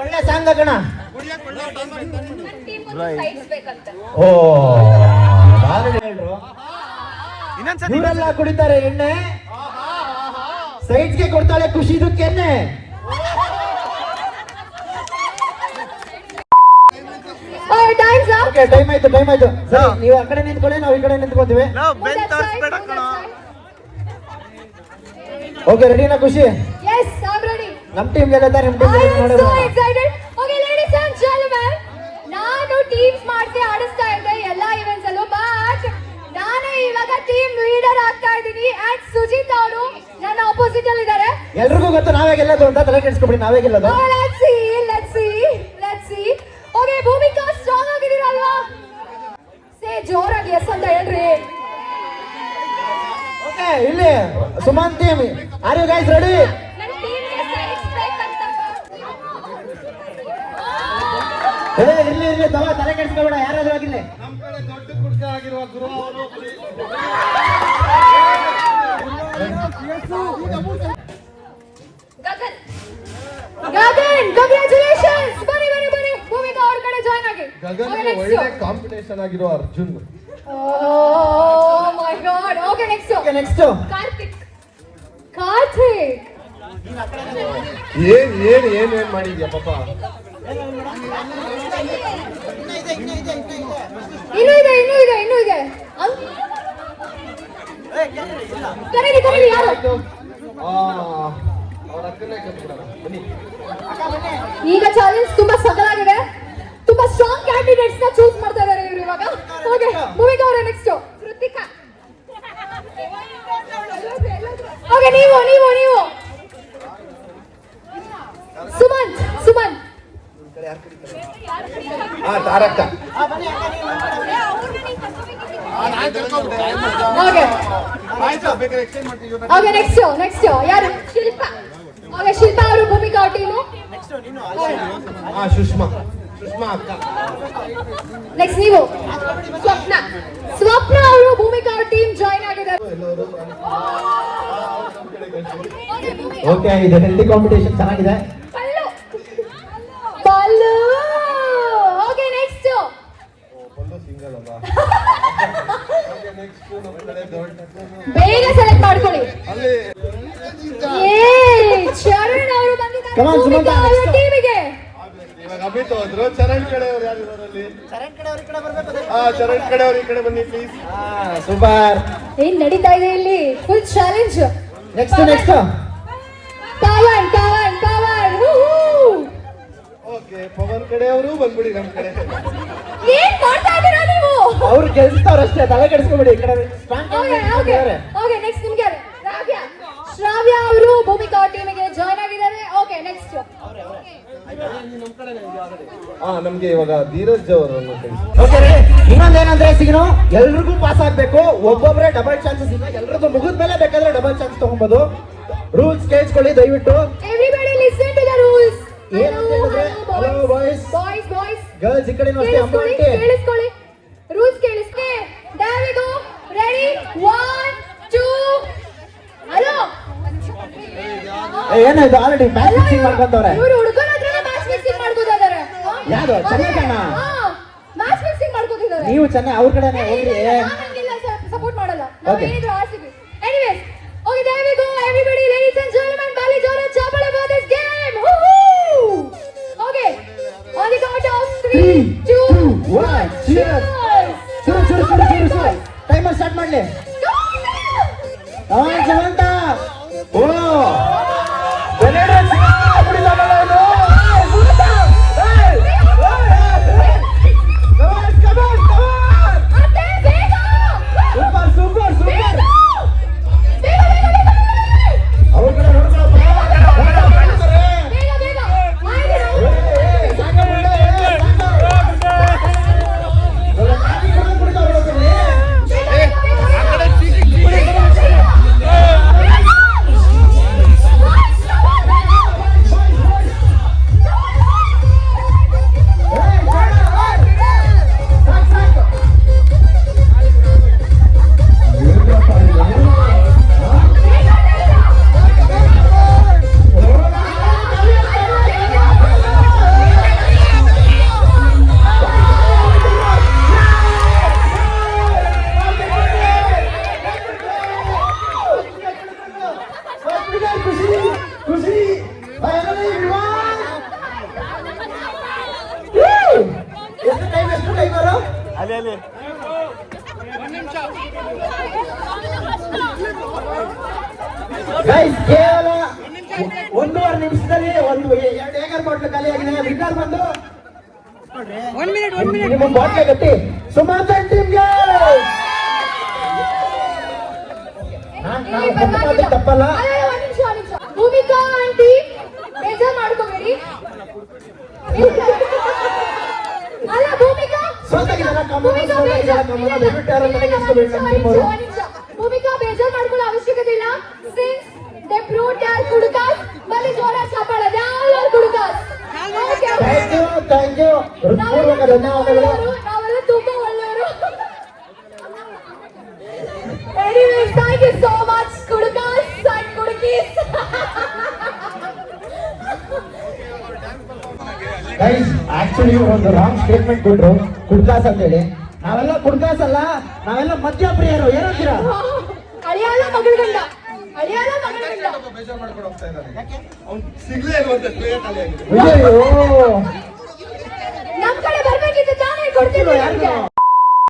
ಒಳ್ಳೆ ಸಾಂಗ್ ಕಣ. ಓ ಹೇಳ್ರು ಇವರೆಲ್ಲ ಕುಡಿತಾರೆ ಎಣ್ಣೆ, ಸೈಡ್ಸ್ಗೆ ಕೊಡ್ತಾಳೆ ಖುಷಿ ದುಃಖೆಣ್ಣೆ. ಟೈಮ್ ಆಯ್ತು ಸರಿ, ನೀವು ಆ ಕಡೆ ನಿಂತ್ಕೊಳ್ಳಿ, ನಾವು ಈ ಕಡೆ ನಿಂತ್ಕೊಂತೀವಿ. ಓಕೆ, ರೆಡಿನಾ ಖುಷಿ? ನಮ್ ಟೀಮ್ ಗೆಲ್ಲುತ್ತಾ? ನಿಮ್ ಟೀಮ್ ನಾನು ಟೀಮ್ಸ್ ಮಾಡ್ಸಿ ಆಡಿಸ್ತಾ ಇದ್ದೆ ಎಲ್ಲಾ ಇವೆಂಟ್ಸ್ ಅಲ್ಲೂ, ಬಟ್ ನಾನೇ ಇವಾಗ ಟೀಮ್ ಲೀಡರ್ ಆಗ್ತಾ ಇದ್ದೀನಿ. ಅಂಡ್ ಸುಜಿತ್ ಅವರು ನನ್ನ ಆಪೋಸಿಟ್ ಅಲ್ಲಿ ಇದ್ದಾರೆ. ಎಲ್ರಿಗೂ ಗೊತ್ತು ನಾವೇ ಗೆಲ್ಲೋದು ಅಂತ, ತಲೆ ಕೆಡಿಸ್ಕೊಬಿಡಿ, ನಾವೇ ಗೆಲ್ಲೋದು. Let's see. Okay, Bhumika strong ಆಗಿದ್ದೀರಲ್ವಾ? ಜೋರಾಗಿ ಎಸ್ ಅಂತ ಹೇಳ್ರಿ. ಓಕೆ, ಇಲ್ಲಿ Suman team, are you guys ready? ಇಲ್ಲಿ ತಲೆ ಕೆಡಿಸ್ಕೊಬೇಡ, ಯಾರಾದ್ರೂ ಆಗಿರ್ಲಿ. ನಮ್ ಕಡೆ ದೊಡ್ಡ ಕುಡ್ಕ ಆಗಿರುವ ಗುರು ಅವರು ಗಗನ್, ಕಂಗ್ರಾಚುಲೇಷನ್ಸ್. ಬನ್ನಿ ಭೂಮಿಕಾ ಅವ್ರ ಕಡೆ ಜಾಯ್ನ್ ಆಗಿ. ಗಗನ್ ಒಳ್ಳೆ ಕಾಂಪಿಟೇಷನ್ ಆಗಿರೋ ಅರ್ಜುನ್. ಓ ಮೈ ಗಾಡ್. Okay, next Karthik. ಏನ್ ಮಾಡಿದ್ಯಾ ಪಾಪ? ಇನ್ನೂ ಇದೆ. ಕರೀರಿ ಯಾರು? ಈಗ ಚಾಲೆಂಜ್ ತುಂಬಾ ಸಗಲಾಗಿದೆ. ತುಂಬಾ ಸ್ಟ್ರಾಂಗ್ ಕ್ಯಾಂಡಿಡೇಟ್ಸ್ ನ ಚೂಸ್ ಮಾಡ್ತಾ ಇದ್ದಾರೆ ಇವರು ಇವಾಗ. ಓಕೆ, ಭೂಮಿಕಾ ಅವರೇ ನೆಕ್ಸ್ಟ್. ಕೃತಿಕಾ. ಓಕೆ, ನೀವು ಸುಮನ್. ತಾರಕ್ಕ. ಓಕೆ, ನೆಕ್ಸ್ಟ್ ಯಾರು? ಶಿಲ್ಪಾ ಅವರು ಭೂಮಿಕಾ ಟೀಮು. ಸುಷ್ಮಾ ಅಕ್ಕ. ನೆಕ್ಸ್ಟ್ ನೀವು ಸ್ವಪ್ನ ಅವರು ಭೂಮಿಕಾ ಟೀಮ್ ಜಾಯ್ನ್ ಆಗಿದ್ದಾರೆ. ಓಕೆ, ಇದು ಹೆಲ್ದಿ ಕಾಂಪಿಟೇಷನ್ ಚೆನ್ನಾಗಿದೆ. ಪಲ್ಲು. ಓಕೆ, ನೆಕ್ಸ್ಟ್ ಬೇಗ ಸೆಲೆಕ್ಟ್ ಮಾಡ್ಕೊಳ್ಳಿ. ಶರಣ್ ಅವರು ಬಂದಿದ್ದಾರೆ ಟೀಮಿಗೆ. ಅಮಿತ್ ಹೋದ್ರು. ಚರಣ್ ಕಡೆಯವರು ಯಾರು ಇವರಲ್ಲಿ? ಚರಣ್ ಕಡೆಯವರು ಈ ಕಡೆ ಬನ್ನಿ ಪ್ಲೀಸ್. ಸೂಪರ್. ಏನ್ ನಡೀತಾ ಇದೆ ಇಲ್ಲಿ? Full challenge. Next Pavan. Okay, Pavan ಕಡೆಯವರು ಬಂದ್ಬಿಡಿ ನಮ್ ಕಡೆ. ಏನ್ ಮಾಡ್ತಾ ಇದ್ದೀರಾ ನೀವು? ಅವ್ರು ಗೆಲ್ಸ್ತಾವ್ರಷ್ಟೇ, ತಲೆ ಕೆಡಿಸ್ಕೊಬಿಡಿ. ಈ ಕಡೆ ಓಕೆ, ನೆಕ್ಸ್ಟ್ ನಿಮ್ಗೆ ಶ್ರಾವ್ಯ ಅವರು ಭೂಮಿಕಾ ಟೀಮಿಗೆ ಜಾಯ್ನ್ ಆಗಿದ್ದಾರೆ. ಓಕೆ, ನೆಕ್ಸ್ಟ್ ನಮ್ಗೆ ಇವಾಗ ಧೀರಜ್ ಅವರು. ಓಕೆ, ಇನ್ನೊಂದೇನಂದ್ರೆ ಸಿಗ್ನು ಎಲ್ರಿಗೂ ಪಾಸ್ ಆಗ್ಬೇಕು. ಒಬ್ಬೊಬ್ರೆ ಡಬಲ್ ಚಾನ್ಸಸ್ ಇಲ್ಲ, ಎಲ್ರದ್ದು ಮುಗಿದ ಮೇಲೆ ಬೇಕಾದ್ರೆ ಡಬಲ್ ಚಾನ್ಸ್ ತಗೊಬಹುದು. ರೂಲ್ಸ್ ಕೇಳಿಸ್ಕೊಳ್ಳಿ ದಯವಿಟ್ಟು. Everybody listen to the rules. ಏನಂತ ಹೇಳಿದ್ರೆ, ಹಲೋ ಬಾಯ್ಸ್, ಗರ್ಲ್ಸ್ ಈ ಕಡೆ ಕೇಳಿಸ್ಕೊಳ್ಳಿ. ರೂಲ್ಸ್ ಕೇಳಿಸ್ಕೆ. There we go. Ready 1 2. Hello, ಏನಾಯ್ತು? ಆಲ್ರೆಡಿ ಮ್ಯಾಚ್ ಫಿಕ್ಸಿಂಗ್ ಮಾಡ್ಕೊಂತವ್ರೆ. ಇವರು ಹುಡುಗರ ಹತ್ರ ಮ್ಯಾಚ್ ಫಿಕ್ಸಿಂಗ್ ಮಾಡ್ಕೋತಿದ್ದಾರೆ. ಯಾರು? ಚೆನ್ನೈಗಣ್ಣ ಮ್ಯಾಚ್ ಫಿಕ್ಸಿಂಗ್ ಮಾಡ್ಕೋತಿದ್ದಾರೆ. ನೀವು ಚೆನ್ನೈ ಅವ್ರ ಕಡೆನೇ ಹೋಗ್ರಿ. ನಾನಿಲ್ಲ, ಸಪೋರ್ಟ್ ಮಾಡಲ್ಲ. ನಾವು ಏನಿದ್ರು RCB. Anyways, okay, there we go everybody, ladies and gentlemen, ಬಾಲಿ ಜೋರ ಚಾಪಳೆ for this game. Okay, on the count of 3 2 1 cheers. ಶುರು. ಟೈಮರ್ ಸ್ಟಾರ್ಟ್ ಮಾಡ್ಲಿ. ಜವಂತ. ಓ ಗೈಸ್ ಕೇವಲ 1.5 ನಿಮಿಷದಲ್ಲಿ ಒಂದು 2 ಏಕರ್ ಬಾಟ್ಲು ಖಾಲಿ ಆಗಿದೆ. ವಿನ್ನರ್ ಬಂದು ನಿಮ್ಮ ಬಾಟ್ಲೆ ಗಟ್ಟಿ ಸುಮಾಂತನ್ ಟೀಮ್ಗೆ. ನಾವು ಮಾತು ತಪ್ಪಲ್ಲ. ಒಂದ್ ನಿಮಿಷ ಭೂಮಿಕಾ ಆಂಟಿ ಬೇಜಾರ್ ಮಾಡ್ಕೋಬೇಡಿ. ಅಲ್ಲ ಭೂಮಿಕಾ ಸೋತಾಗಿದ್ದಾರ ಭೂಮಿಕಾ ಬೇಜಾರ್ ಮಾಡ್ಕೊಳ್ಳೋ ಅವಶ್ಯಕತೆ ಇಲ್ಲ. Since they prove they are ಕುಡುಕಾಸ್. ಬಲಿ ಜೋರ ಚಾಪಾಳ ದೇ ಆರ್ ಕುಡುಕಾಸ್. ಥ್ಯಾಂಕ್ ಯು ಹೃತ್ಪೂರ್ವಕ ಧನ್ಯವಾದಗಳು. ನಾವೆಲ್ಲ ತುಂಬಾ ಒಳ್ಳೆಯವರು. Anyways, thank you so much ಕುಡುಕಾಸ್ and ಕುಡುಕೀಸ್. ಗೈಸ್ ಆಕ್ಚುಲಿ ಒಂದು ರಾಂಗ್ ಸ್ಟೇಟ್ಮೆಂಟ್ ಕೊಟ್ರು ಕುಡ್ಕಾಸ್ ಅಂತ ಹೇಳಿ. ನಾವೆಲ್ಲ ಕುಡ್ಕಾಸ್ ಅಲ್ಲ, ನಾವೆಲ್ಲ ಮದ್ಯಪ್ರಿಯರು. ಏನಂತೀರಾ? ಅಳಿಯಾಲ ಮಗಳ ಗಂಡ ಅಳಿಯಾಲ ಮಗಳ ಗಂಡ. ಬೇಜಾರ್ ಮಾಡ್ಕೊಂಡು ಹೋಗ್ತಾ ಇದ್ದಾನೆ. ಅವ್ನು ಸಿಗ್ಲೇ ಇರುವಂತೆ ಪ್ಲೇಟ್ ಅಲ್ಲಿ ಆಗಿದೆ. ಅಯ್ಯೋ ನಮ್ ಕಡೆ ಬರ್ಬೇಕಿತ್ತು ತಾನೇ ಕೊಡ್ತಿದ್ರು ಯಾರು? ನಮ್ಗೆ.